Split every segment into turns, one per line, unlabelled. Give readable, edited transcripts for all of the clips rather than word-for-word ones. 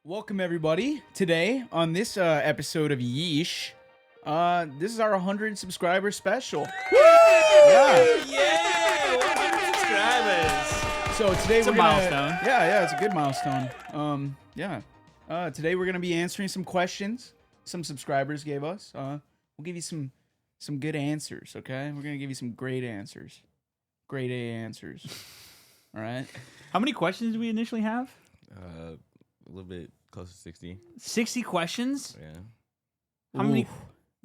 Welcome everybody. Today on this episode of Yeesh, this is our 100 subscriber special. Yeah.
Yeah, 100 subscribers.
So today
It's
we're
a
gonna,
milestone.
Yeah, it's a good milestone. Today we're gonna be answering some questions some subscribers gave us. We'll give you some good answers. Okay, we're gonna give you some great answers, grade A answers. All right.
How many questions did we initially have?
A little bit close to 60.
60 questions?
Yeah.
How many?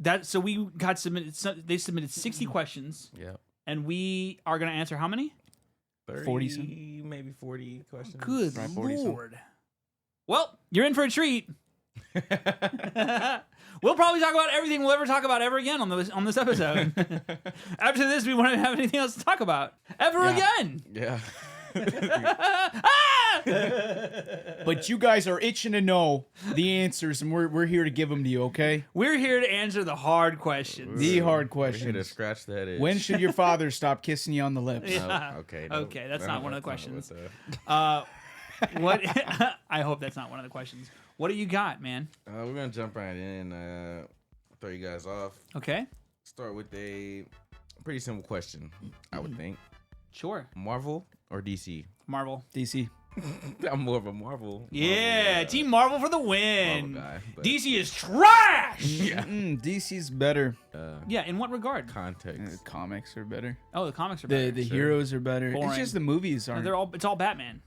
Ooh.
So we got submitted. They submitted 60 questions,
Yeah.
and we are going to answer how many?
30, maybe 40 questions.
Good
Right, 40 some.
Lord. Well, you're in for a treat. We'll probably talk about everything we'll ever talk about ever again on this episode. After this, we won't have anything else to talk about ever again.
Yeah.
But you guys are itching to know the answers, and we're here to give them to you. Okay.
We're here to answer the hard questions.
The hard
We're here to
questions.
scratch that itch.
When should your father stop kissing you on the lips?
Yeah.
Oh, okay.
Okay, that's not one of the
that's not
questions.
what
What? I hope that's not one of the questions. What do you got, man?
we're going to jump right in. Throw you guys off.
Okay.
Start with a pretty simple question, I would think.
Sure.
Marvel or DC?
Marvel.
DC.
I'm more of a Marvel.
Yeah,
Marvel,
Team Marvel for the win.
Marvel guy, but,
DC is trash.
DC's better.
Yeah, in what regard?
context.
Comics are better.
Oh, the comics are better.
The
Sure.
heroes are better.
Boring.
It's just the movies
No,
aren't.
it's all Batman.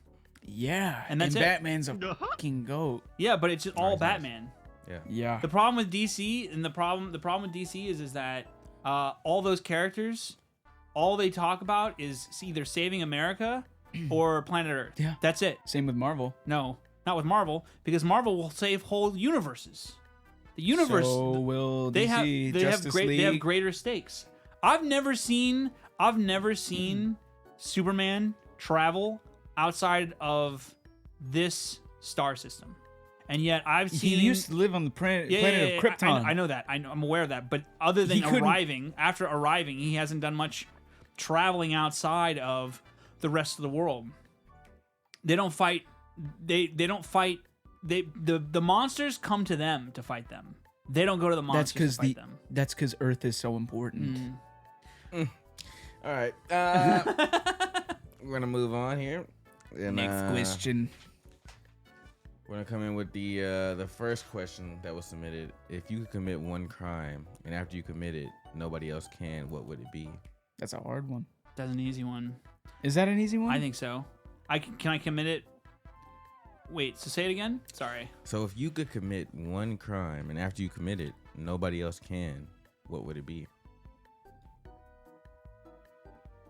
Yeah,
And that's it.
Batman's a fucking goat.
Yeah, but it's all
Nice, nice.
Batman.
Yeah.
Yeah.
The problem with DC and the problem with DC is that all those characters, all they talk about is either saving America or planet Earth.
Yeah.
That's it.
Same with Marvel.
No, not with Marvel, because Marvel will save whole universes. The universe
So will DC,
they
Justice League.
they have greater stakes. I've never seen Superman travel outside of this star system. And yet I've
He
seen
used to live on the planet of Krypton.
I know that. I'm aware of that. But other than
He couldn't-
after arriving, he hasn't done much traveling outside of the rest of the world. They don't fight. They don't fight. The monsters come to them to fight them. They don't go to the
That's
monsters
because
to fight them.
that's because Earth is so important.
Mm.
All right. We're going to move on here. And,
Next question.
We're gonna come in with the first question that was submitted. If you could commit one crime and after you commit it, nobody else can, what would it be?
That's a hard one.
That's an easy one.
Is that an easy one?
I think so. Can I commit it? Wait. So say it again. Sorry.
So if you could commit one crime and after you commit it, nobody else can, what would it be?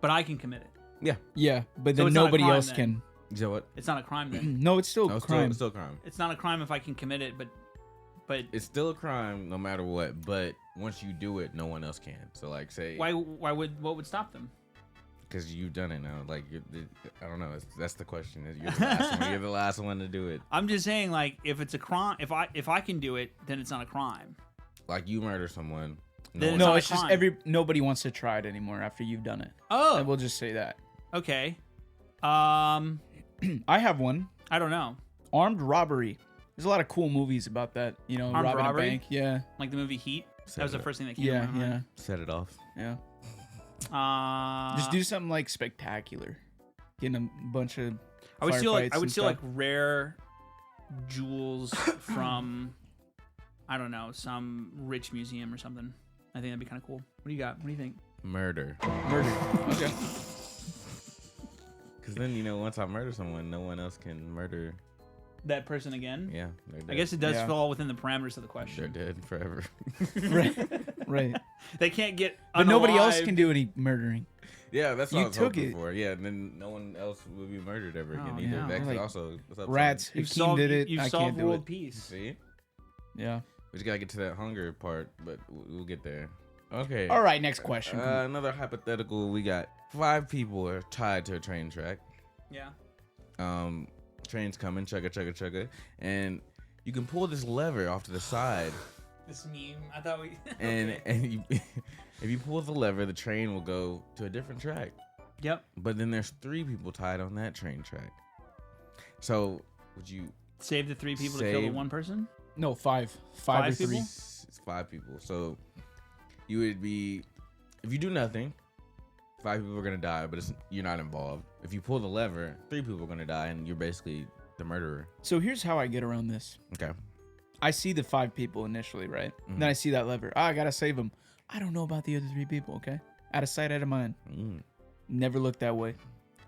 But I can commit it.
Yeah, but
So
then
it's not a
nobody
crime
else
then.
can.
You know what?
It's not a crime then.
No, it's still
No,
a crime.
It's still a crime.
It's not a crime if I can commit it, but
It's still a crime no matter what, but once you do it, no one else can. So like say,
what would stop them?
because you've done it now. Like, I don't know. That's the question. You're the last one. You're the last one to do it.
I'm just saying, like, if it's a crime, if I can do it, then it's not a crime.
Like you murder someone.
Then
one
not
No,
a
it's just
crime.
nobody wants to try it anymore after you've done it.
Oh,
We'll just say that.
okay.
I have one.
I don't know.
Armed robbery. There's a lot of cool movies about that. You know,
Armed
robbing
robbery?
a bank. Yeah,
Like the movie Heat.
Set
That was
it
the
up.
first thing that came to
yeah,
my
yeah,
mind.
Set it off.
yeah.
Uh,
Just do something like spectacular. Getting a bunch of.
I would steal like
firefights
I would
and
steal
stuff.
like rare jewels from I don't know, some rich museum or something. I think that'd be kind of cool. What do you got? What do you think?
Murder.
Murder. Okay.
Because then, once I murder someone, no one else can murder.
That person again?
Yeah. They're dead.
I guess it does
Yeah.
fall within the parameters of the
they're
question.
dead forever.
Right. Right.
They can't get
But nobody else
unalived.
can do any murdering.
Yeah, that's what
You
I was
took
hoping
it.
for. Yeah, and then no one else will be murdered ever again
Oh,
either.
yeah.
That could
Like
also that's upside.
Rats.
You've
Hakeem
solved,
did it.
You've
I
solved
can't do
world
it.
peace.
See?
Yeah.
We just gotta get to that hunger part, but we'll get there. Okay.
All right. Next question.
Another hypothetical. We got 5 people are tied to a train track.
Yeah.
Train's coming, chugga chugga chugga, and you can pull this lever off to the side,
This meme. I thought we.
and
Okay.
and you, if you pull the lever, the train will go to a different track.
Yep.
But then there's 3 people tied on that train track. So would you
Save the 3 people to kill the 1 person.
No, five or
Five people?
3.
It's 5 people. So you would be, if you do nothing, 5 people are gonna die, but you're not involved. If you pull the lever, 3 people are gonna die, and you're basically the murderer.
So here's how I get around this.
Okay.
I see the 5 people initially, right? Then I see that lever. I gotta save them. I don't know about the other 3 people. Okay, out of sight, out of mind. Never look that way.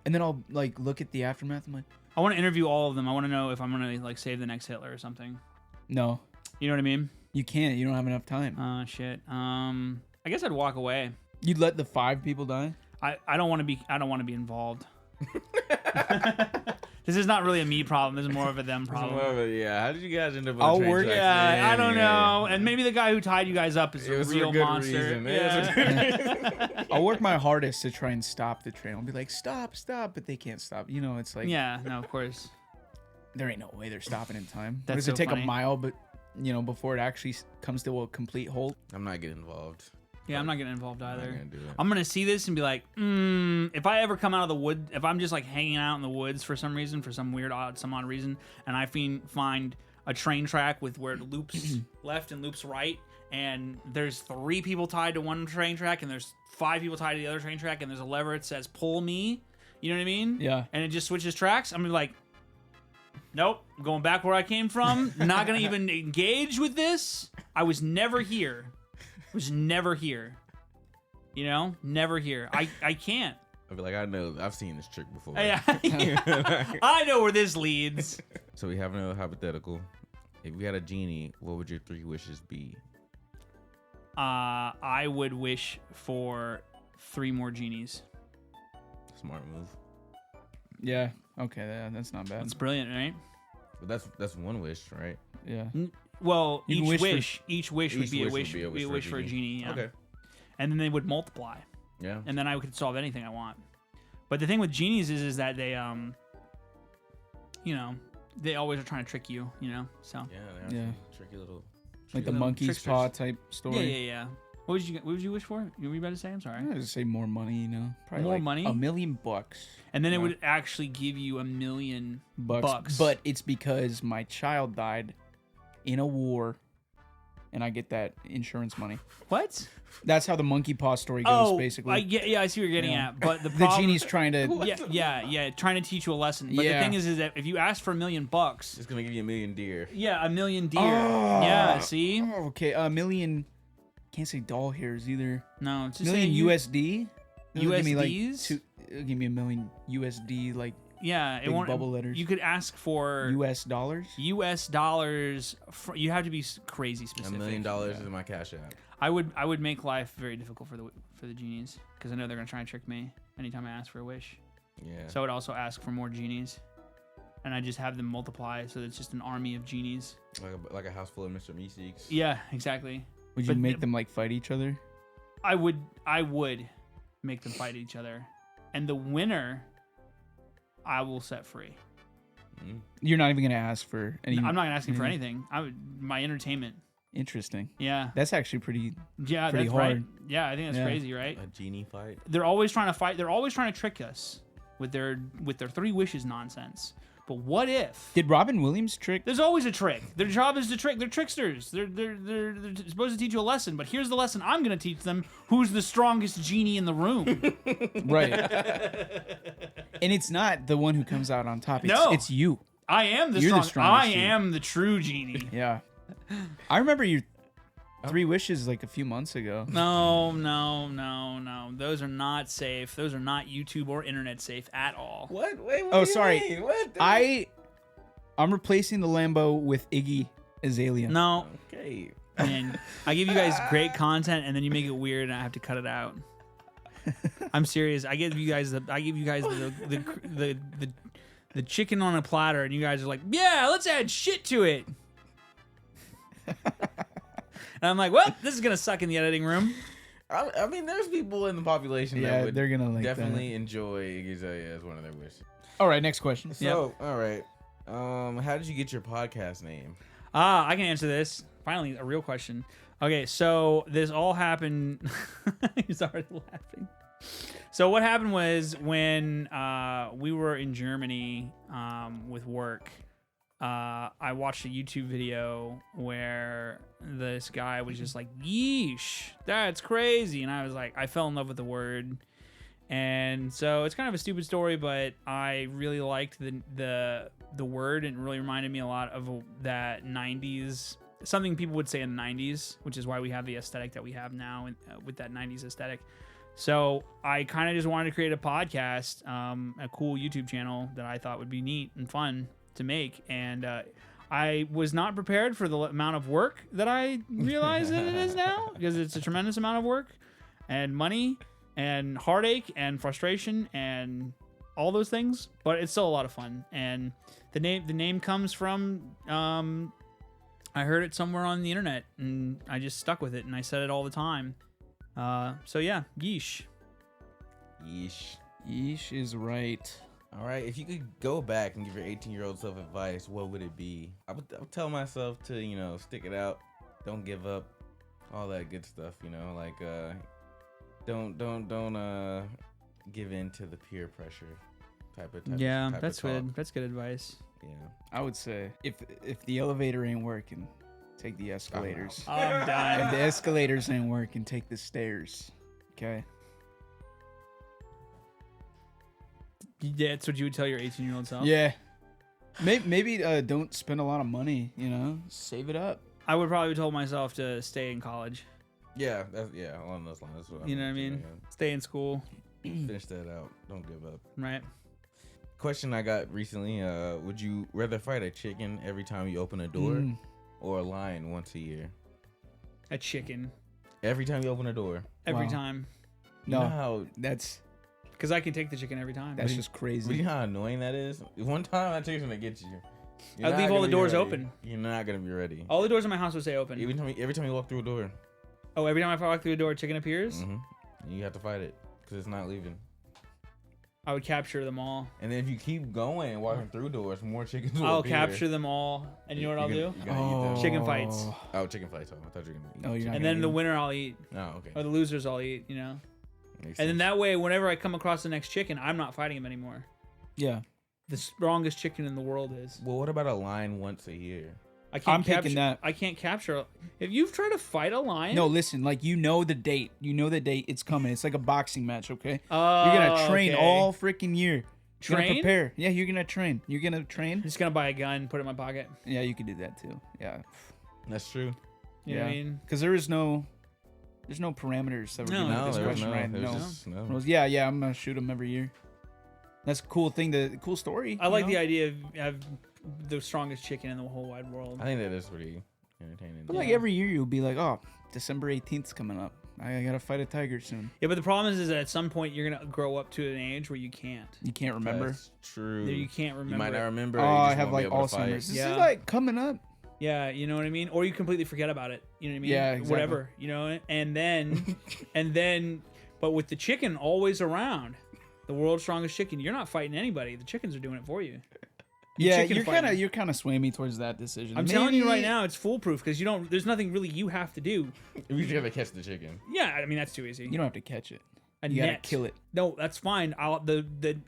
And then I'll like look at the aftermath. I'm like,
I want to interview all of them. I want to know if I'm gonna like save the next Hitler or something.
no,
You know what I mean?
you can't. You don't have enough time.
Shit. I guess I'd walk away.
You'd let the 5 people die.
I don't want to be involved. This is not really a me problem. This is more of a them problem.
Yeah. How did you guys end up?
I'll
On train
work-
tracks?
Yeah, I don't
Yeah.
know. And maybe the guy who tied you guys up is
It
a
was for
real
good
monster.
reason.
Yeah.
I'll work my hardest to try and stop the train. I'll be like, stop, but they can't stop. You know, it's like,
Yeah, no, of course.
there ain't no way they're stopping in time.
That's
Does it
so
take
funny.
a mile, but before it actually comes to a complete halt?
I'm not getting involved.
Yeah, I'm not getting involved
I'm not
either.
gonna do it.
I'm gonna see this and be like, if I ever come out of the wood, if I'm just like hanging out in the woods for some reason, for some odd reason, and I find a train track with where it loops left and loops right, and there's 3 people tied to one train track, and there's 5 people tied to the other train track, and there's a lever that says "pull me," you know what I mean?
Yeah.
And it just switches tracks. I'm gonna be like, nope, I'm going back where I came from. Not gonna even engage with this. I was never here. Never here. You know? Never here. I can't.
I'd be like, I know. I've seen this trick before.
I know where this leads.
So we have another hypothetical. If we had a genie, what would your 3 wishes be?
I would wish for 3 more genies.
Smart move.
Yeah. Okay. That's not bad.
That's brilliant, right?
But that's one wish, right?
Yeah.
Well,
You can
each
wish
wish would
Each
be a
wish
wish,
would be a wish
for a genie. Yeah.
Okay.
And then they would multiply,
Yeah.
and then I could solve anything I want. But the thing with genies is that they they always are trying to trick you. So.
Yeah. They
Yeah.
have some tricky little.
Like the
little
monkey's
tricksters.
paw type story.
Yeah. What would you wish for? You were about to say? I'm sorry.
I would say more money, Probably
More
like
money?
$1 million.
And then it
Yeah.
would actually give you $1 million.
Bucks. But it's because my child died in a war, and I get that insurance money.
What?
That's how the monkey paw story goes, basically.
I see what you're getting
Yeah.
at. But the
The
problem,
genie's trying to.
yeah, trying to teach you a lesson. But the
Yeah.
thing is that if you ask for $1 million,
It's gonna give you $1 million deer.
yeah, $1 million deer.
Oh.
Yeah, see?
Oh, okay, $1 million. Can't say doll hairs either.
No, it's
$1
just
million
saying
USD. It'll give me like
USDs?
it'll give me $1 million USD, like
Yeah, it
big
won't.
bubble letters.
You could ask for
US dollars.
US dollars. You have to be crazy
$1
specific.
million is in my cash app.
I would make life very difficult for the genies because I know they're gonna try and trick me anytime I ask for a wish.
Yeah.
So I would also ask for more genies, and I just have them multiply, so it's just an army of genies.
Like a house full of Mr. Meeseeks.
Yeah, exactly.
Would you
But-
make them like fight each other?
I would make them fight each other, and the winner, I will set free.
You're not even gonna ask for any.
I'm not asking for
anything.
anything. My entertainment.
Interesting.
Yeah.
That's actually pretty.
Yeah,
Pretty
that's
hard.
right. Yeah, I think that's
Yeah.
crazy, right?
A genie fight.
They're always trying to fight. They're always trying to trick us with their 3 wishes nonsense. But what if?
Did Robin Williams trick?
There's always a trick. Their job is to trick. They're tricksters. They're supposed to teach you a lesson. But here's the lesson I'm going to teach them: who's the strongest genie in the room?
Right. And it's not the one who comes out on top. It's,
No.
it's you.
I am the
You're the
strongest.
strongest
I
genie.
am the true genie.
Yeah. I remember your 3 wishes like a few months ago.
No. Those are not safe. Those are not YouTube or internet safe at all.
What? Wait. What
Oh,
do you
sorry.
mean? What?
I'm replacing the Lambo with Iggy Azalea.
No,
Okay.
man. I give you guys great content, and then you make it weird, and I have to cut it out. I'm serious. I give you guys the chicken on a platter, and you guys are like, yeah, let's add shit to it. And I'm like, well, this is gonna suck in the editing room.
I mean, there's people in the population
Yeah,
that would
they're gonna like
definitely enjoy Iggy Azalea as one of their wishes.
that. All right, next question.
So, all right. How did you get your podcast name?
I can answer this. Finally, a real question. Okay, so this all happened. He's already laughing. So what happened was when we were in Germany with work, I watched a YouTube video where this guy was just like, yeesh, that's crazy. And I was like, I fell in love with the word. And so it's kind of a stupid story, but I really liked the word, and it really reminded me a lot of that 90s, something people would say in the 90s, which is why we have the aesthetic that we have now with that 90s aesthetic. So I kind of just wanted to create a podcast, a cool YouTube channel that I thought would be neat and fun to make. And I was not prepared for the amount of work that I realize that it is now, because it's a tremendous amount of work and money and heartache and frustration and all those things, but it's still a lot of fun. And the name comes from I heard it somewhere on the internet, and I just stuck with it, and I said it all the time. So yeah, yeesh.
Yeesh.
Yeesh is right.
All right, if you could go back and give your 18-year-old self advice, what would it be? I would tell myself to, stick it out, don't give up, all that good stuff, like don't give in to the peer pressure type of
Yeah,
type
that's
of talk.
good. That's good advice.
Yeah.
I would say if the elevator ain't working, take the escalators.
Oh, I'm
If
dying.
the escalators ain't working, take the stairs. Okay.
That's what you would tell your 18-year-old self?
Yeah. Maybe don't spend a lot of money. Save it up.
I would probably tell myself to stay in college.
Yeah, along those lines. That's what
You know what I mean? Stay in school,
Finish that out. Don't give up.
right?
Question I got recently, would you rather fight a chicken every time you open a door or a lion once a year?
A chicken.
Every time you open a door.
Every
Wow.
time.
You know
No,
how,
that's
Because I can take the chicken every time.
just
but
crazy.
you know how annoying that is? One time that chicken's gonna get you. You're
I'd
not
leave all
gonna
the
be
doors
ready.
open.
You're not gonna be ready.
All the doors in my house would stay open.
Every time you walk through a door,
Oh, every time I walk through a door, a chicken appears?
you have to fight it because it's not leaving.
I would capture them all.
And then if you keep going and walking through doors, more chickens will
I'll
appear.
capture them all. And you know what I'll do?
You're gonna eat them.
Chicken fights.
Oh, chicken fights. I thought you were gonna eat.
Oh, you're not
And
gonna
then
eat
the
them?
winner I'll eat.
Oh, okay.
Or the losers I'll eat,
Makes
And then
sense.
that way, whenever I come across the next chicken, I'm not fighting him anymore.
Yeah.
The strongest chicken in the world is.
Well, what about a lion once a year?
I can't
I'm picking
capture,
that.
I can't capture. If you've tried to fight a lion,
No, listen. Like the date. You know the date. It's coming. It's like a boxing match. Okay.
oh,
You're gonna train
okay.
all freaking year. You're gonna
Train?
prepare. Yeah, you're gonna train. You're gonna
I'm
train.
just gonna buy a gun, put it in my pocket.
Yeah, you could do that too. Yeah.
That's true.
You know what I mean?
Because there's no parameters that we're
No,
giving
no,
this
there's
question, right?
there's
No.
just no.
Rules. Yeah, I'm gonna shoot them every year. That's a cool thing. The cool story.
I like the idea of the strongest chicken in the whole wide world.
I think that is pretty entertaining.
But like every year, you'll be like, oh, December 18th's coming up. I gotta fight a tiger soon.
Yeah, but the problem is that at some point you're gonna grow up to an age where you can't.
You can't remember.
That's true.
You can't remember.
You might not
it.
remember.
Oh,
you
I
just
have
won't
like
be able to fight.
Alzheimer's. This
Yeah.
is like coming up.
Yeah, you know what I mean? Or you completely forget about it. You know what I mean?
Yeah, exactly.
Whatever, And then, but with the chicken always around, the world's strongest chicken, you're not fighting anybody. The chickens are doing it for you.
Yeah,
chicken fighting.
you're kind of swaying me towards that decision.
I'm telling you right
Maybe-
now, it's foolproof because there's nothing really you have to do.
You just gotta catch the chicken.
Yeah, I mean, that's too easy.
You don't have to catch it.
A
You gotta
net.
kill it.
No, that's fine.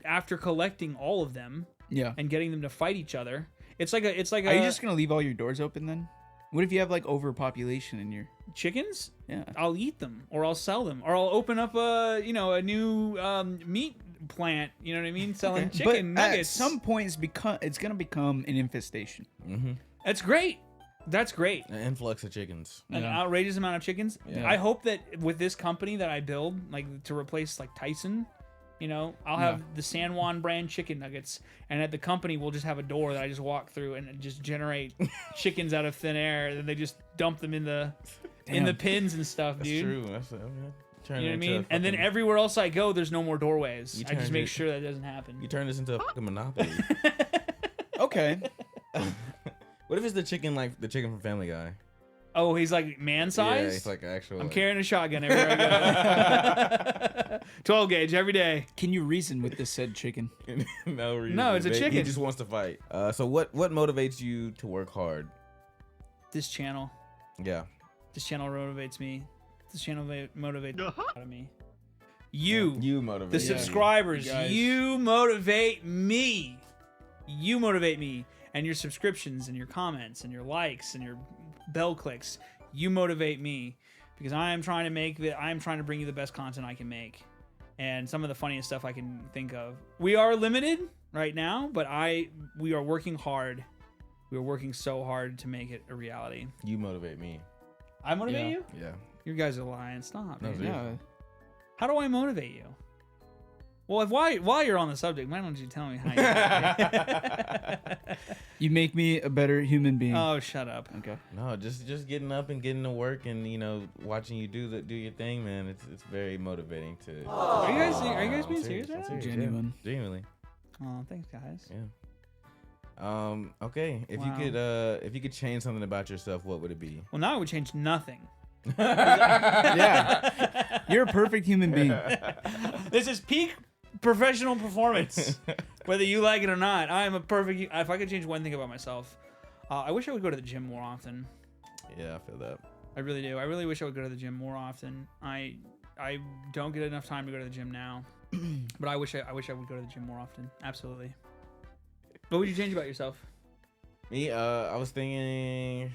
After collecting all of them
Yeah.
and getting them to fight each other, it's like
Are you just gonna leave all your doors open then? What if you have like overpopulation in your?
chickens?
Yeah.
I'll eat them, or I'll sell them, or I'll open up a new meat plant. You know what I mean? Selling
Okay.
chicken
But
nuggets.
at some point, it's gonna become an infestation.
That's great. That's great.
An influx of chickens.
An
Yeah.
outrageous amount of chickens.
Yeah.
I hope that with this company that I build, like to replace like Tyson, I'll have the San Juan brand chicken nuggets, and at the company we'll just have a door that I just walk through and just generate chickens out of thin air. And then they just dump them in the
Damn.
pins and stuff,
That's
dude.
true. That's
You know what I mean? And then everywhere else I go, there's no more doorways.
You
I just
turned
make
it-
sure that doesn't happen.
you turn this into a fucking monopoly.
Okay.
What if it's the chicken like the chicken from Family Guy?
Oh, he's like man size?
Yeah, it's like actual.
I'm carrying a shotgun everywhere I go. 12 gauge every day.
Can you reason with this said chicken?
No reason.
No, it's a
He
chicken.
just wants to fight. So what motivates you to work hard?
This channel.
Yeah.
This channel motivates me. This channel motivates out of me. You,
You motivate.
the
you.
subscribers,
You guys.
you motivate me. You motivate me. and your subscriptions and your comments and your likes and your bell clicks. You motivate me because I am trying to bring you the best content I can make and some of the funniest stuff I can think of. We are limited right now, but we are working hard. We are working so hard to make it a reality.
You motivate me.
I motivate you?
Yeah.
You guys are lying. Stop.
No,
Man.
seriously.
Yeah.
How do I motivate you? Well, while you're on the subject, why don't you tell me how you motivate me?
You make me a better human being.
Oh, shut up.
Okay.
No, just getting up and getting to work and watching you do your thing, man. It's very motivating to.
Are you guys being
I'm
serious right
I'm
now?
serious,
Genuine.
Yeah. Genuinely.
Oh, thanks, guys.
Yeah. Okay. If
Wow.
you could change something about yourself, what would it be?
Well, now I would change nothing.
Yeah. You're a perfect human being.
This is peak professional performance. Whether you like it or not, I am a perfect. If I could change one thing about myself, I wish I would go to the gym more often.
Yeah, I feel that.
I really do. I really wish I would go to the gym more often. I don't get enough time to go to the gym now, but I wish I would go to the gym more often. Absolutely. What would you change about yourself?
Me, I was thinking,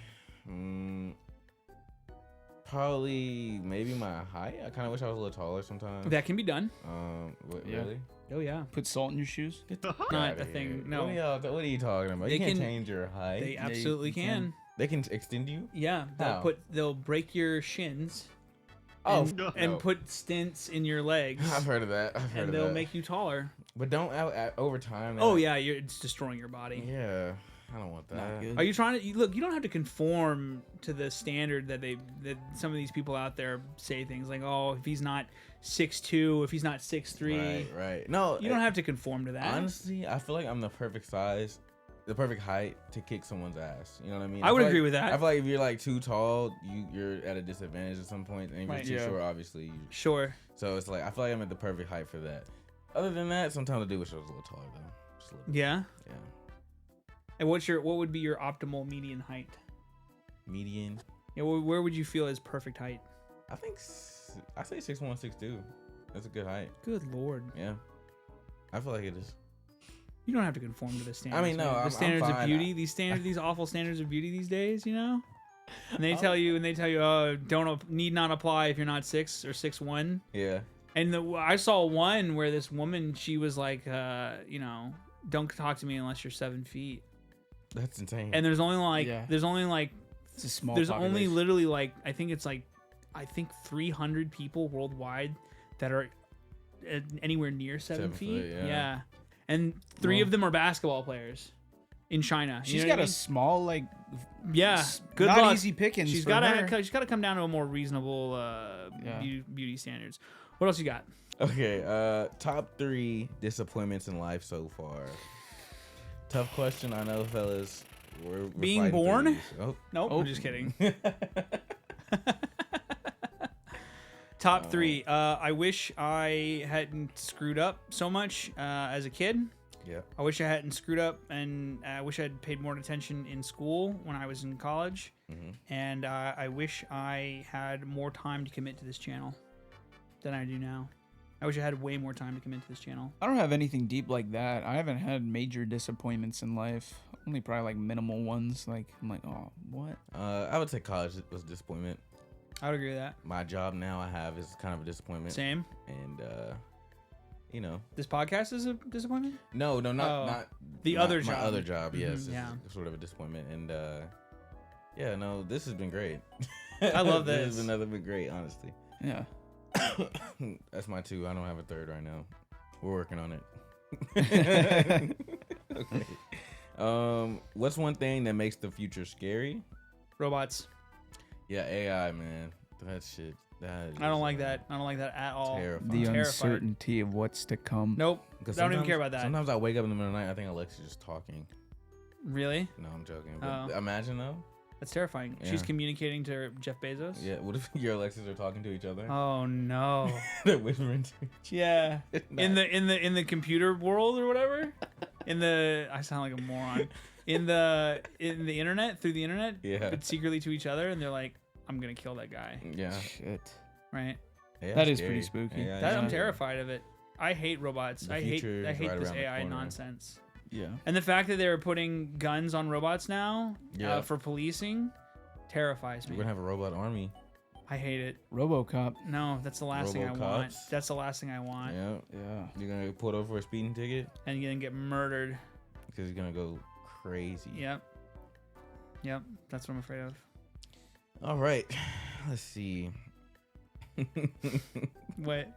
probably maybe my height. I kind of wish I was a little taller sometimes.
That can be done.
Yeah.
Really?
Oh yeah.
Put salt in your shoes.
Not
Outta
a
here.
thing. No.
What are you talking about?
They
You can't
can-
change your height.
They absolutely
you
can.
can.
They can extend you.
Yeah,
How?
they'll break your shins
Oh,
and
no.
put stents in your legs,
I've heard of that. I've heard
and
of
they'll
that.
make you taller.
But don't over time.
Oh yeah, it's destroying your body.
Yeah, I don't want that.
Not good.
Are you trying to look? You don't have to conform to the standard that some of these people out there say things like, oh, if he's not 6'2", if he's not 6'3",
Right. No,
you don't have to conform to that.
Honestly, I feel like I'm the perfect size, the perfect height to kick someone's ass. You know what I mean?
I would
feel
agree
like-
with that.
I feel like if you're like too tall, you're at a disadvantage at some point, and if
Right.
you're too
Yeah.
short, obviously.
Sure.
So it's like I feel like I'm at the perfect height for that. Other than that, sometimes I do wish I was a little taller though. Just a little bit.
Yeah.
Yeah.
And what would be your optimal median height?
Median.
Yeah, where would you feel is perfect height?
I think I say 6'1", 6'2". That's a good height.
Good lord.
Yeah. I feel like it is.
You don't have to conform to the standards.
mean, no,
man.
I'm
the standards of
fine.
beauty. These awful standards of beauty these days. You know, and they tell you, oh, need not apply if you're not 6 or 6'1".
Yeah.
And I saw one where this woman, she was like, don't talk to me unless you're 7 feet.
That's insane.
And there's only like,
Yeah. It's a small.
there's only
population.
literally like, I think 300 people worldwide that are anywhere near 7
7
feet.
foot, yeah.
And 3
Well-
of them are basketball players in China. You
She's
know
got
what I
a
mean?
small
Yeah. Good
not
luck.
easy pickings.
She's
for
got
her.
to come down to a more reasonable
Yeah.
beauty standards. What else you got?
Okay, top 3 disappointments in life so far. Tough question, I know, fellas. We're
Being
fighting through
born?
these. Oh.
Nope,
Oh.
I'm just kidding. Top 3. I wish I hadn't screwed up so much as a kid.
Yeah.
I wish I hadn't screwed up, and I wish I had paid more attention in school when I was in college.
Mhm.
And I wish I had more time to commit to this channel than I do now. I wish I had way more time to commit to this channel.
I don't have anything deep like that. I haven't had major disappointments in life. Only probably like minimal ones. Like I'm like, oh, what?
I would say college was a disappointment.
I would agree with that.
My job now I have is kind of a disappointment.
Same.
And
This podcast is a disappointment?
no, not
Oh,
not
the
my-
other
my
job.
other job.
Mhm,
Yes,
yeah.
is sort of a disappointment. And this has been great.
I love
This
this.
has been great, honestly.
Yeah.
That's my 2. I don't have a 3rd right now. We're working on it. Okay. What's one thing that makes the future scary?
Robots.
Yeah, AI, man. That shit. That is
I don't like that. I don't like that at all.
Terrifying.
The
terrified.
uncertainty of what's to come.
Nope.
Because
I don't even
sometimes-
care about that.
Sometimes I wake up in the middle of the night. I think Alexa's just talking.
Really?
No, I'm joking.
Oh.
But imagine though.
That's terrifying. She's
Yeah.
communicating to Jeff Bezos?
Yeah. What if your Alexas are talking to each other?
Oh no.
They're whispering to each
Yeah.
other.
In the computer world or whatever? I sound like a moron. In the internet, through the internet,
Yeah.
but secretly to each other, and they're like, I'm gonna kill that guy.
Yeah.
Shit.
Right?
AI
That is
scary.
pretty spooky.
AI is
I'm
scary.
terrified of it. I hate robots.
The
I hate
future is
this
right around the
AI
corner.
nonsense.
Yeah.
And the fact that they're putting guns on robots now
Yeah.
for policing terrifies
We're
me.
gonna have a robot army.
I hate it.
RoboCop.
No, that's the last thing I want.
Robocops.
That's the last thing I want.
Yeah.
Yeah.
You're gonna get pulled over for a speeding ticket
And you're gonna get murdered.
because he's gonna go crazy.
Yep. Yep. That's what I'm afraid of.
All right. Let's see.
What?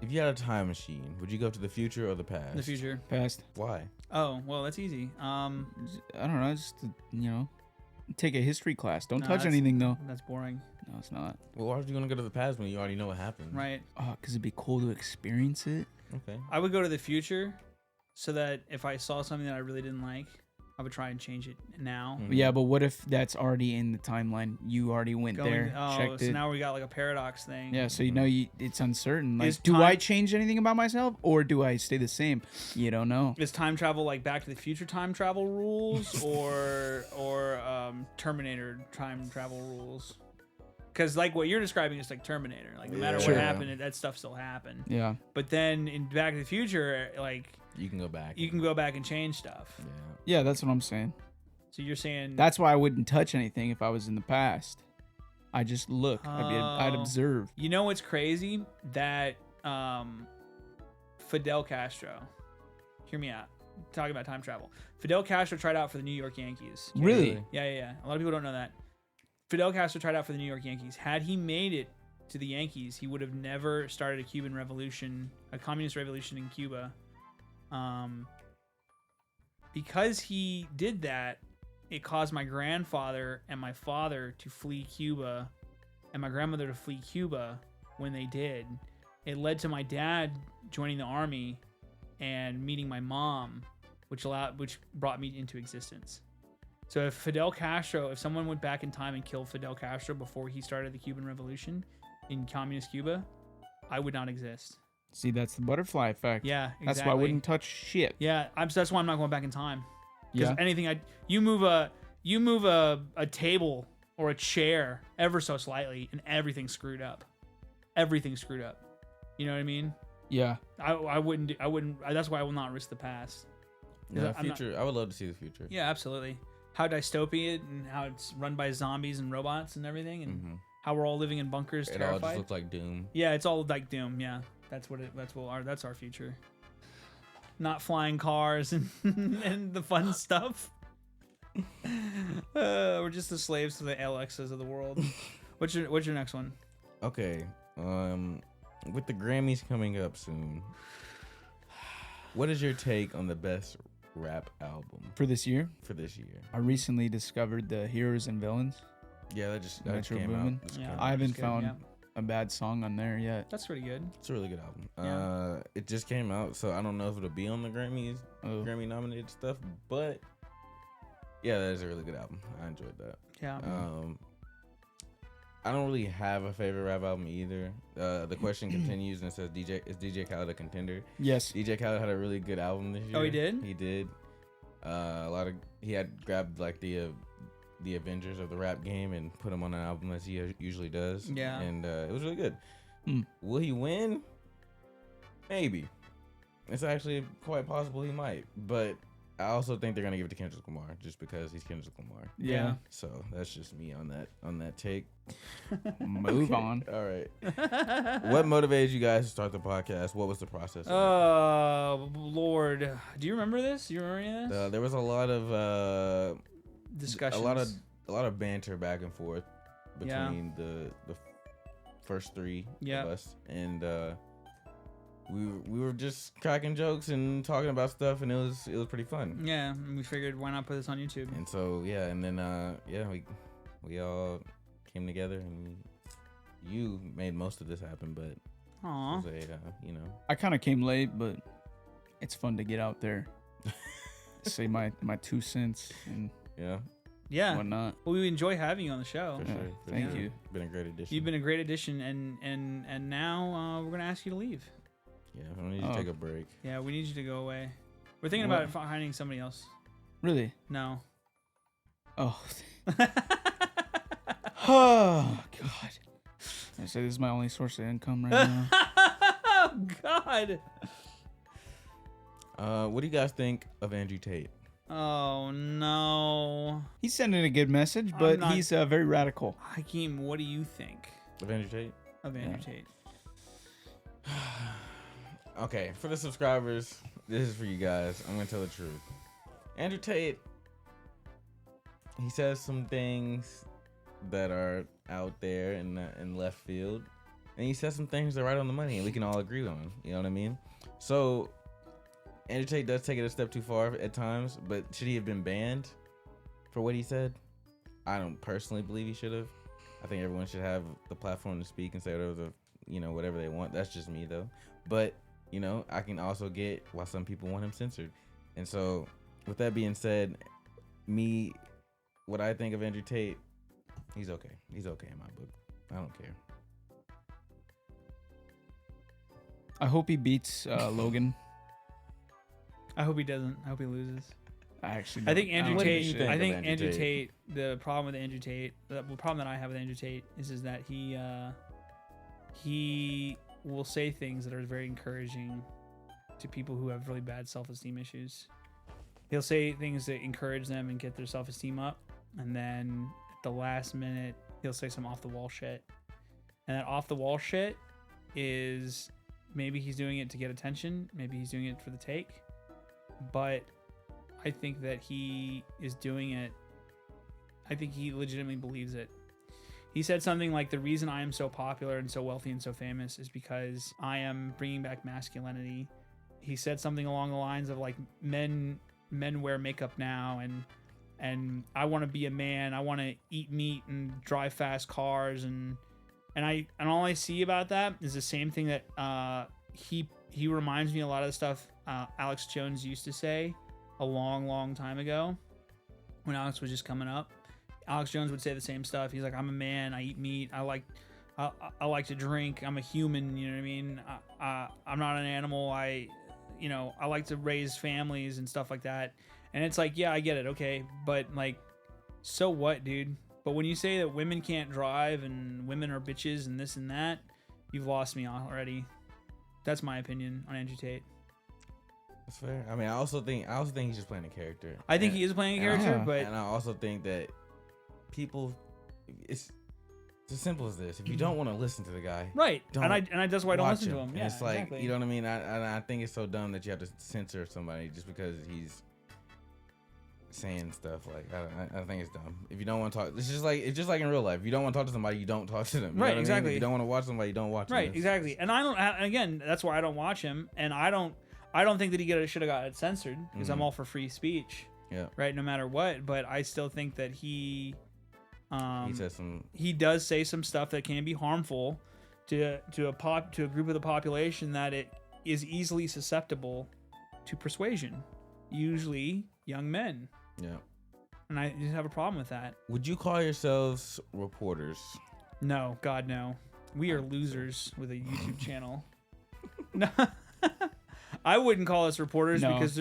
If you had a time machine, would you go to the future or the past?
The future.
Past.
Why?
Oh, well, that's easy.
I don't know. Just take a history class. Don't
No,
touch
that's-
anything though.
That's boring.
No, it's not.
Well, why are you gonna go to the past when you already know what happened?
Right.
Oh, because it'd be cool to experience it.
Okay.
I would go to the future so that if I saw something that I really didn't like, I would try and change it now.
Mhm.
Yeah, but what if that's already in the timeline? You already went there, checked
so
it.
now we got like a paradox thing.
Yeah, so you know it's uncertain. Like,
Is
do
time-
I change anything about myself or do I stay the same? You don't know.
Is time travel like Back to the Future time travel rules or Terminator time travel rules? Because like what you're describing is like Terminator. Like no matter
Yeah.
what
Sure.
happened, that stuff still happened.
Yeah.
But then in Back to the Future, like
You can go back.
you can go back and change stuff.
Yeah.
Yeah, that's what I'm saying.
So you're saying
That's why I wouldn't touch anything if I was in the past. I just look. I'd
Oh.
observe.
You know what's crazy? That Fidel Castro. Hear me out. Talking about time travel. Fidel Castro tried out for the New York Yankees.
Really?
Yeah. A lot of people don't know that. Fidel Castro tried out for the New York Yankees. Had he made it to the Yankees, he would have never started a Cuban revolution, a communist revolution in Cuba. Because he did that, it caused my grandfather and my father to flee Cuba and my grandmother to flee Cuba when they did. It led to my dad joining the army and meeting my mom, which brought me into existence. So if someone went back in time and killed Fidel Castro before he started the Cuban Revolution in communist Cuba, I would not exist.
See, that's the butterfly effect.
Yeah, exactly.
That's why I wouldn't touch shit.
Yeah, that's why I'm not going back in time. Because
Yeah.
anything you move a table or a chair ever so slightly and everything's screwed up. Everything's screwed up. You know what I mean?
Yeah.
I wouldn't. That's why I will not risk the past.
Yeah,
I'm not-
future. I would love to see the future.
Yeah, absolutely. How dystopian and how it's run by zombies and robots and everything, and
Mm-hmm.
how we're all living in bunkers,
It all just
terrified.
looks like Doom.
Yeah, it's all like Doom. Yeah, that's our future. Not flying cars and and the fun stuff. We're just the slaves to the Alexas of the world. What's your next one?
Okay. With the Grammys coming up soon, what is your take on the best rap album
For this year,
for this year?
I recently discovered the Heroes and Villains.
Yeah, that just
Metro
came
Boomin.
out. Just
Yeah.
came
I
out.
haven't
That's good,
found
yeah.
a bad song on there yet.
That's pretty good.
It's a really good album.
Yeah.
It just came out, so I don't know if it'll be on the Grammys,
Oh.
Grammy nominated stuff, but yeah, that is a really good album. I enjoyed that.
Yeah.
I don't really have a favorite rap album either. The question continues and it says is DJ Khaled a contender?
Yes.
DJ Khaled had a really good album this year.
Oh, he did?
He did. He had grabbed like the Avengers of the rap game and put them on an album as he usually does.
Yeah.
And it was really good.
Hmm.
Will he win? Maybe. It's actually quite possible he might, but I also think they're gonna give it to Kendrick Lamar just because he's Kendrick Lamar.
Yeah.
So that's just me on that take.
Move on.
All right. What motivated you guys to start the podcast? What was the process?
Oh Lord, do you remember this? Do you remember any of this?
There was a lot of
Discussions.
a lot of banter back and forth
Yeah.
between the first three
Yeah.
of us, and we were just cracking jokes and talking about stuff, and it was pretty fun.
Yeah, and we figured why not put this on YouTube?
And so yeah, and then we all came together, and you made most of this happen, but it
Aw.
was
I kind of came late, but it's fun to get out there, say my 2 cents and
Yeah.
whatnot.
Well, we enjoy having you on the show.
for
Yeah,
sure. For
thank
sure.
you.
Been a great addition.
You've been a great addition, and now we're gonna ask you to leave.
Yeah, I need to take a break.
Yeah, we need you to go away. We're thinking
What?
about finding somebody else.
Really?
No.
Oh. Oh God. I say this is my only source of income right now.
Oh God.
What do you guys think of Andrew Tate?
Oh no,
He's sending a good message,
I'm
but
not-
he's very radical.
Hakeem, what do you think
Of Andrew Tate?
of Andrew Tate?
Okay, for the subscribers, this is for you guys. I'm gonna tell the truth. Andrew Tate, he says some things that are out there in left field, and he says some things that are right on the money, and we can all agree on. You know what I mean? So Andrew Tate does take it a step too far at times, but should he have been banned for what he said? I don't personally believe he should have. I think everyone should have the platform to speak and say whatever they want. That's just me though. But I can also get why some people want him censored. And so, with that being said, what I think of Andrew Tate, he's okay. He's okay in my book. I don't care.
I hope he beats Logan.
I hope he doesn't. I hope he loses.
I actually.
I think
don't-
Andrew
don't
What do
Tate.
you think
I
of
think
Andrew
Andrew
Tate?
Tate. The problem with Andrew Tate. The problem that I have with Andrew Tate is that he will say things that are very encouraging to people who have really bad self-esteem issues. He'll say things that encourage them and get their self-esteem up, and then at the last minute he'll say some off-the-wall shit. And that off-the-wall shit is maybe he's doing it to get attention, maybe he's doing it for the take, but I think that he is doing it. I think he legitimately believes it. He said something like, the reason I am so popular and so wealthy and so famous is because I am bringing back masculinity. He said something along the lines of like, men wear makeup now, and I want to be a man. I want to eat meat and drive fast cars, and all I see about that is the same thing that he reminds me a lot of the stuff Alex Jones used to say a long time ago when Alex was just coming up. Alex Jones would say the same stuff. He's like, I'm a man, I eat meat, I like to drink, I'm a human, you know what I mean? I'm not an animal. I like to raise families and stuff like that. And it's like, yeah, I get it, okay, but like, so what, dude? But when you say that women can't drive and women are bitches and this and that, you've lost me already. That's my opinion on Andrew Tate.
That's fair. I mean, I also think he's just playing a character.
I think he is playing a character,
Yeah.
but
And I also think that people, it's as simple as this. If you don't want to listen to the guy,
right,
don't
and I that's why I don't
watch
listen to him.
And
Yeah,
it's like,
exactly.
you know what I mean? I think it's so dumb that you have to censor somebody just because he's saying stuff. Like, I think it's dumb. If you don't want to talk, it's just like in real life. If you don't want to talk to somebody, you don't talk to them. You know
Right,
what I mean?
exactly.
If you don't want to watch somebody, you don't watch them.
Right,
It's-
exactly. And I don't. And again, that's why I don't watch him, and I don't think that he should have got it censored because I'm
Mhm.
all for free speech.
Yeah.
Right, no matter what. But I still think that he
said some.
he does say some stuff that can be harmful to a group of the population that it is easily susceptible to persuasion, usually young men.
Yeah.
And I just have a problem with that.
Would you call yourselves reporters?
No, God, no. We are losers with a YouTube channel. No, I wouldn't call us reporters
No.
because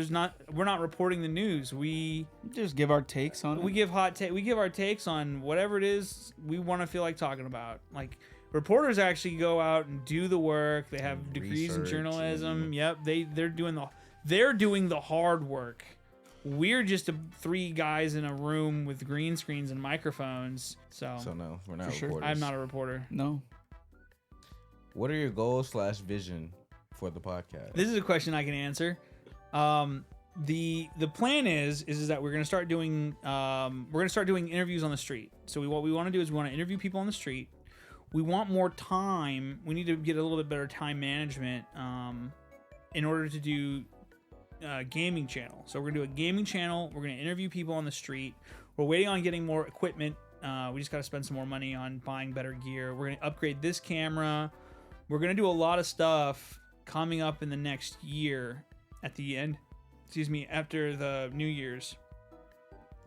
we're not reporting the news. We
Just give our takes on it.
give we give our takes on whatever it is we want to feel like talking about. Like, reporters actually go out and do the work. They have
And
degrees in
research
journalism.
and-
Yep, they're doing the hard work. We're just three guys in a room with green screens and microphones. So
So we're not
For sure.
reporters.
I'm not a reporter.
No.
What are your goals / vision for the podcast?
This is a question I can answer. The plan is that we're gonna start doing interviews on the street. So what we want to do is we want to interview people on the street. We want more time. We need to get a little bit better time management in order to do gaming channel. So we're gonna do a gaming channel. We're gonna interview people on the street. We're waiting on getting more equipment. We just gotta spend some more money on buying better gear. We're gonna upgrade this camera. We're gonna do a lot of stuff coming up in the next year at the end. After the New Year's.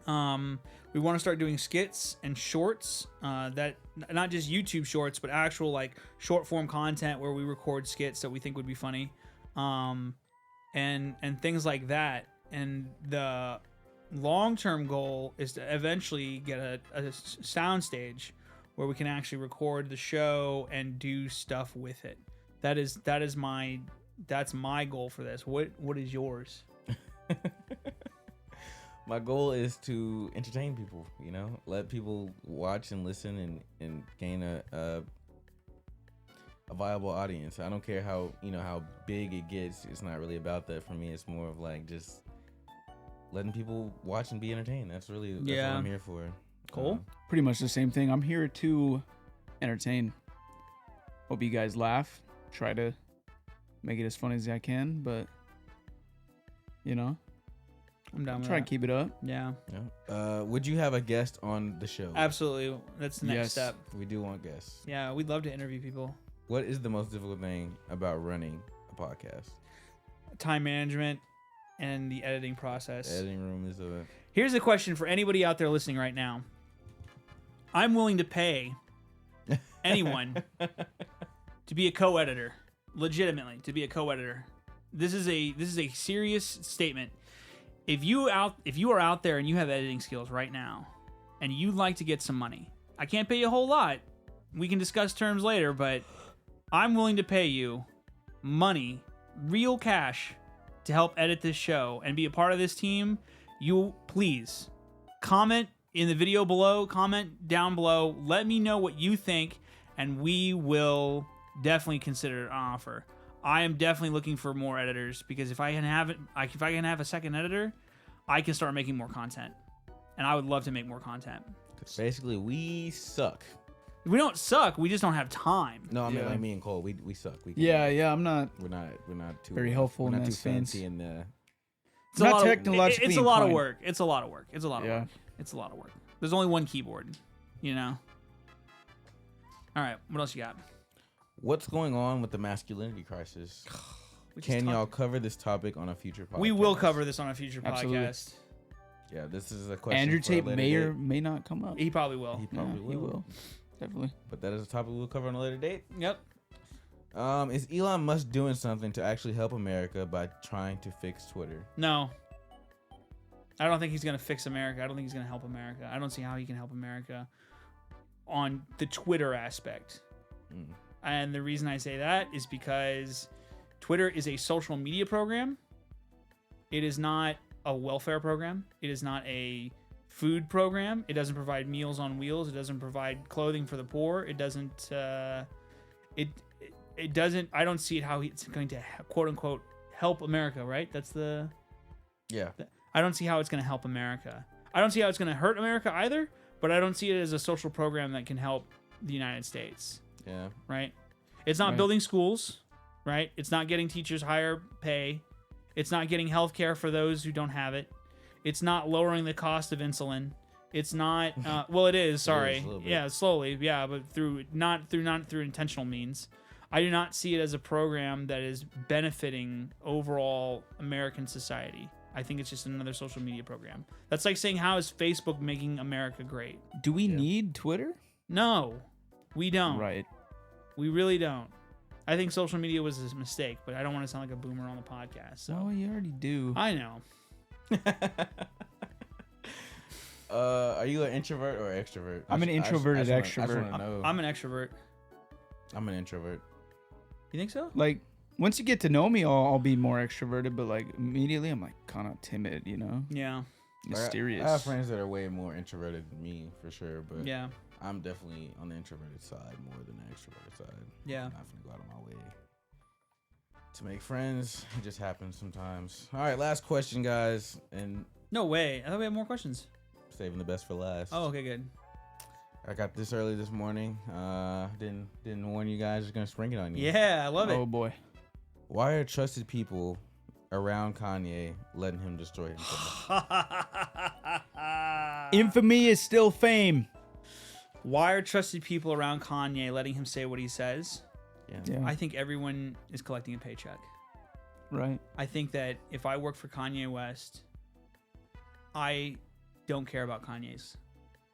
We want to start doing skits and shorts, that not just YouTube shorts, but actual like short form content where we record skits that we think would be funny, and things like that. And the long-term goal is to eventually get a sound stage where we can actually record the show and do stuff with it. That is my That's my goal for this. What is yours?
My goal is to entertain people, let people watch and listen and gain a viable audience. I don't care how big it gets. It's not really about that for me. It's more of like just letting people watch and be entertained. That's what I'm here for.
Cool.
Pretty much the same thing. I'm here to entertain. Hope you guys laugh. Try to make it as fun as I can, but
I'm down with
try
that.
to keep it up.
Yeah.
Would you have a guest on the show?
Absolutely. That's the next
Yes.
step.
We do want guests.
Yeah, we'd love to interview people.
What is the most difficult thing about running a podcast?
Time management and the editing process.
The editing room is a...
Here's a question for anybody out there listening right now. I'm willing to pay anyone to be a co-editor. Legitimately, to be a co-editor. This is a serious statement. If you are out there and you have editing skills right now and you'd like to get some money, I can't pay you a whole lot. We can discuss terms later, but I'm willing to pay you money, real cash, to help edit this show and be a part of this team. You please comment in the video below, comment down below, let me know what you think, and we will definitely consider an offer. I am definitely looking for more editors because if I can have a second editor, I can start making more content, and I would love to make more content.
Basically, we suck.
We don't suck. We just don't have time.
No, I mean
Yeah.
like me and Cole, we suck.
Yeah. I'm not.
We're not too
Very helpful
We're
in
not too
that sense.
fancy in the.
It's
Not
a lot
technologically
it's a lot of
inclined.
work. It's a lot of work. It's a lot of
Yeah.
work. It's a lot of work. There's only one keyboard, All right, what else you got?
What's going on with the masculinity crisis?
We just
Can
talked-
y'all cover this topic on a future podcast?
We will cover this on a future
Absolutely.
podcast.
Yeah, this is a question.
Andrew
for a
Tate
later
may or
date,
may not come up.
He probably will.
He probably
He
will.
will. Definitely.
But that is a topic we'll cover on a later date.
Yep.
Is Elon Musk doing something to actually help America by trying to fix Twitter?
No. I don't think he's going to fix America. I don't think he's going to help America. I don't see how he can help America on the Twitter aspect.
Mm.
And the reason I say that is because Twitter is a social media program. It is not a welfare program. It is not a food program. It doesn't provide meals on wheels. It doesn't provide clothing for the poor. It doesn't. It doesn't. I don't see it how it's going to quote unquote help America. Right? That's the.
Yeah.
I don't see how it's going to help America. I don't see how it's going to hurt America either. But I don't see it as a social program that can help the United States.
Yeah.
Right? It's not
Right.
building schools, right? It's not getting teachers higher pay. It's not getting health care for those who don't have it. It's not lowering the cost of insulin. It's not well it is, sorry.
a little bit.
Yeah, slowly. Yeah, but not through intentional means. I do not see it as a program that is benefiting overall American society. I think it's just another social media program. That's like saying, how is Facebook making America great?
Do we
Yeah.
need Twitter?
No, we don't.
Right.
We really don't. I think social media was a mistake, but I don't want to sound like a boomer on the podcast. So
Oh, you already do.
I know.
Are you an introvert or extrovert?
I'm an introverted extrovert.
I'm an extrovert.
I'm an introvert.
You think so?
Like, once you get to know me, I'll be more extroverted, but like immediately I'm like kind of timid,
Yeah.
mysterious.
I have friends that are way more introverted than me, for sure, but
Yeah.
I'm definitely on the introverted side more than the extroverted side.
Yeah.
I'm not gonna go out of my way to make friends. It just happens sometimes. All right, last question, guys, and
No way. I thought we had more questions.
saving the best for last.
Oh, okay, good.
I got this early this morning. Didn't warn you guys. Just gonna spring it on you.
Yeah, I love it.
Oh boy.
Why are trusted people around Kanye letting him destroy himself?
Infamy is still fame.
Why are trusted people around Kanye letting him say what he says?
Yeah.
I think everyone is collecting a paycheck.
Right.
I think that if I work for Kanye West, I don't care about Kanye's.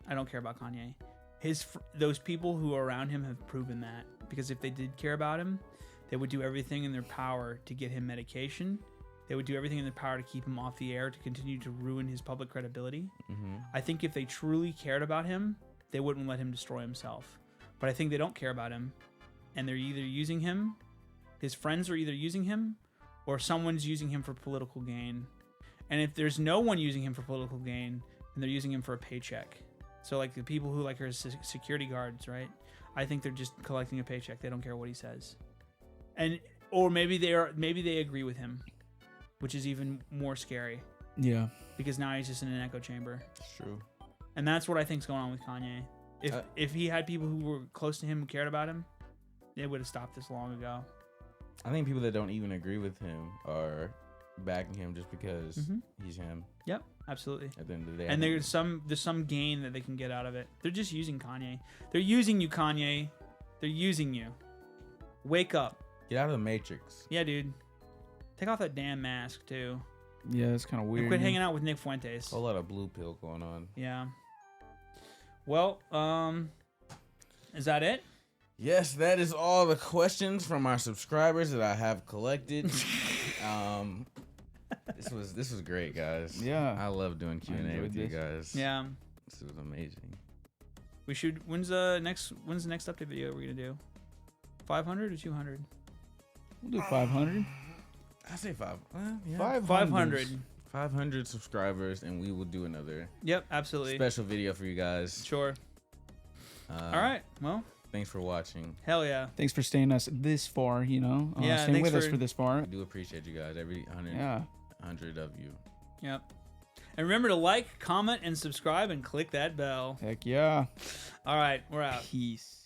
I don't care about Kanye. Those people who are around him have proven that, because if they did care about him, they would do everything in their power to get him medication. They would do everything in their power to keep him off the air, to continue to ruin his public credibility.
Mm-hmm.
I think if they truly cared about him, they wouldn't let him destroy himself. But I think they don't care about him, and they're either using him His friends are either using him or someone's using him for political gain. And if there's no one using him for political gain, then they're using him for a paycheck. So like the people who like are security guards, right? I think they're just collecting a paycheck. They don't care what he says. And or maybe they agree with him, which is even more scary.
Yeah.
Because now he's just in an echo chamber.
It's true.
And that's what I think's going on with Kanye. If he had people who were close to him who cared about him, they would have stopped this long ago.
I think people that don't even agree with him are backing him just because he's him.
Yep, absolutely.
At the end of the day.
And there's some gain that they can get out of it. They're just using Kanye. They're using you, Kanye. They're using you. Wake up.
Get out of the matrix.
Yeah, dude. Take off that damn mask too.
Yeah, it's kind of weird.
And quit hanging out with Nick Fuentes.
A whole lot of blue pill going on.
Yeah. Well, is that it?
Yes, that is all the questions from our subscribers that I have collected. This was great, guys.
Yeah.
I love doing Q&A with you guys.
Yeah.
This was amazing.
We should. When's the next update video we're gonna do? 500 or 200?
We'll do 500.
I say 5. Yeah.
500.
500 subscribers, and we will do another
Yep, absolutely.
special video for you guys.
Sure. All right. Well,
Thanks for watching.
hell yeah.
Thanks for staying us this far, you know.
Yeah,
staying
thanks
with us
for-
for this far.
I do appreciate you guys. Every 100,
Yeah.
100 of you.
Yep. And remember to like, comment, and subscribe, and click that bell.
Heck yeah.
All right, we're out.
Peace.